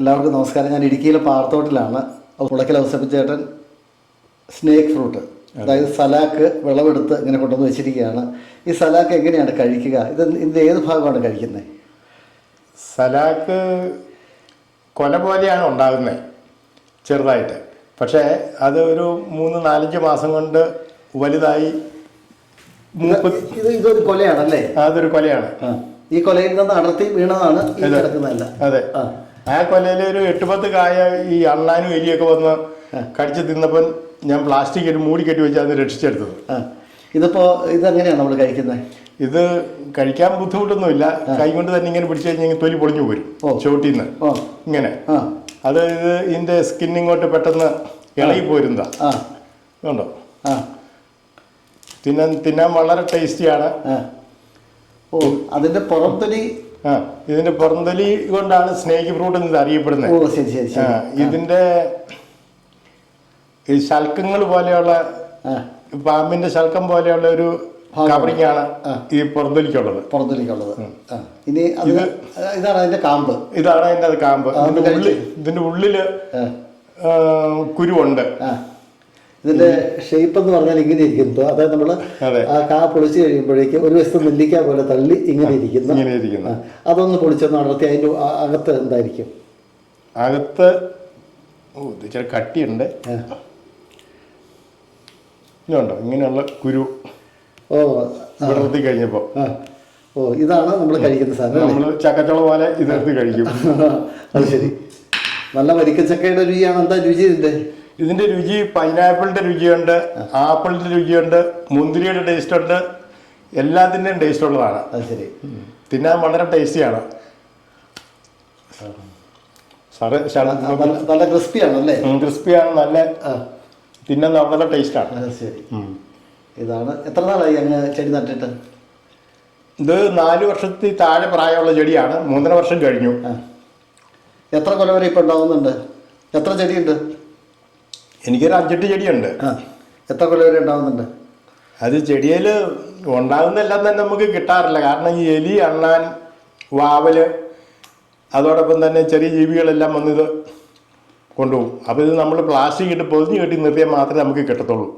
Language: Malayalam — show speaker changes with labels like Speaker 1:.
Speaker 1: എല്ലാവർക്കും നമസ്കാരം. ഞാൻ ഇടുക്കിയിലെ പാറത്തോട്ടിലാണ്. മുളയ്ക്കൽ ഔസേപ്പച്ചേട്ടൻ സ്നേക്ക് ഫ്രൂട്ട്, അതായത് സലാക്ക് വിളവെടുത്ത് ഇങ്ങനെ കൊണ്ടുവന്ന് വെച്ചിരിക്കുകയാണ്. ഈ സലാക്ക് എങ്ങനെയാണ് കഴിക്കുക? ഇതിൻ്റെ ഏത് ഭാഗമാണ് കഴിക്കുന്നത്?
Speaker 2: സലാക്ക് കൊല പോലെയാണ് ഉണ്ടാകുന്നത്, ചെറുതായിട്ട്. പക്ഷേ അത് ഒരു 3-4 മാസം കൊണ്ട് വലുതായി.
Speaker 1: ഇതൊരു കൊലയാണല്ലേ?
Speaker 2: അതൊരു കൊലയാണ്.
Speaker 1: ഈ കൊലയിൽ നിന്ന് അടർത്തി വീണതാണ് ഈ കിടക്കുന്നതല്ല.
Speaker 2: അതെ. ആ കൊലയിൽ ഒരു 8-10 കായ ഈ അണ്ണാനും എലിയൊക്കെ വന്ന് കടിച്ച് തിന്നപ്പോൾ ഞാൻ പ്ലാസ്റ്റിക് ഒരു മൂടി കെട്ടി വെച്ച് അത് രക്ഷിച്ചെടുത്തത്.
Speaker 1: ഇതെങ്ങനെയാണ് നമ്മൾ കഴിക്കുന്നത്?
Speaker 2: ഇത് കഴിക്കാൻ ബുദ്ധിമുട്ടൊന്നുമില്ല. കൈ കൊണ്ട് തന്നെ ഇങ്ങനെ പിടിച്ചു കഴിഞ്ഞാൽ തൊലി പൊളിഞ്ഞു പോരും ചോട്ടിന്ന് ഇങ്ങനെ. അത് ഇതിന്റെ സ്കിൻ ഇങ്ങോട്ട് പെട്ടെന്ന് ഇളകി പോരുന്നതാ. ഉണ്ടോ? തിന്നാൻ വളരെ ടേസ്റ്റിയാണ്.
Speaker 1: അതിന്റെ പുറത്തൊലി
Speaker 2: ഇതിന്റെ പുറംതൊലി കൊണ്ടാണ് സ്നേക്ക് ഫ്രൂട്ട് എന്ന് അറിയപ്പെടുന്നത്. ഇതിന്റെ ഈ ശൽക്കങ്ങൾ പോലെയുള്ള, പാമ്പിന്റെ ശൽക്കം പോലെയുള്ള ഒരു കവറിംഗ് ആണ് ഈ പുറംതൊലിക്കുള്ളത്.
Speaker 1: ഇനി ഇതാണ് അതിന്റെ കാമ്പ്.
Speaker 2: ഇതാണ് അതിന്റെ കാമ്പ്. ഇതിന്റെ ഉള്ളില് കുരുവുണ്ട്.
Speaker 1: ഇതിന്റെ ഷേപ്പ് എന്ന് പറഞ്ഞാൽ ഇങ്ങനെ ഇരിക്കുന്നു. അതായത് നമ്മള് ആ കാ പൊളിച്ചു കഴിയുമ്പോഴേക്കും ഒരു വശത്ത് നെല്ലിക്ക പോലെ തള്ളി ഇങ്ങനെ ഇരിക്കുന്നു. അതൊന്ന് പൊളിച്ചൊന്ന് അടർത്തി അതിന്റെ അകത്ത് എന്തായിരിക്കും?
Speaker 2: അകത്ത് ഇച്ചിരി കട്ടിയുണ്ട്. ഇതുണ്ടോ ഇങ്ങനെയുള്ള കുരു വിടർത്തി കഴിഞ്ഞപ്പോ.
Speaker 1: ഇതാണ് നമ്മൾ കഴിക്കുന്ന സാധനം.
Speaker 2: നമ്മള് ചക്കച്ചോള പോലെ ഇതെടുത്ത് കഴിക്കും.
Speaker 1: അത് ശരി. നല്ല വരിക്കച്ചക്കയുടെ രുചിയാണ്. എന്താ രുചി
Speaker 2: ഇതിന്റെ രുചി? പൈനാപ്പിളിന്റെ രുചിയുണ്ട്, ആപ്പിളിന്റെ രുചിയുണ്ട്, മുന്തിരിയുടെ ടേസ്റ്റ് ഉണ്ട്, എല്ലാത്തിൻ്റെയും ടേസ്റ്റ് ഉള്ളതാണ്.
Speaker 1: അത് ശരി.
Speaker 2: തിന്നാൻ വളരെ ടേസ്റ്റിയാണ്.
Speaker 1: നല്ല ക്രിസ്പിയാണല്ലേ?
Speaker 2: ക്രിസ്പിയാണ്, നല്ല തിന്നാൻ നല്ല ടേസ്റ്റാണ്.
Speaker 1: ശരി. ഇതാണ്. എത്ര നാളായി അങ്ങ് ചെടി നട്ടിട്ട്?
Speaker 2: ഇത് 4 വർഷത്തിൽ താഴെ പ്രായമുള്ള ചെടിയാണ്. 3.5 വർഷം കഴിഞ്ഞു.
Speaker 1: എത്ര കൊല വരെ ഇപ്പൊ ഉണ്ടാവുന്നുണ്ട്? എത്ര ചെടിയുണ്ട്?
Speaker 2: എനിക്കൊരു 5-8 ചെടിയുണ്ട്.
Speaker 1: എത്ര കൊല വരെ ഉണ്ടാവുന്നുണ്ട്?
Speaker 2: അത് ചെടിയിൽ ഉണ്ടാകുന്നതെല്ലാം തന്നെ നമുക്ക് കിട്ടാറില്ല. കാരണം ഈ എലി, അണ്ണാൻ, വാവല്, അതോടൊപ്പം തന്നെ ചെറിയ ജീവികളെല്ലാം വന്നിത് കൊണ്ടുപോകും. അപ്പോൾ ഇത് നമ്മൾ പ്ലാസ്റ്റിക് ഇട്ട് പൊതിഞ്ഞ് കെട്ടി നിർത്തിയാൽ മാത്രമേ നമുക്ക് കിട്ടത്തുള്ളൂ.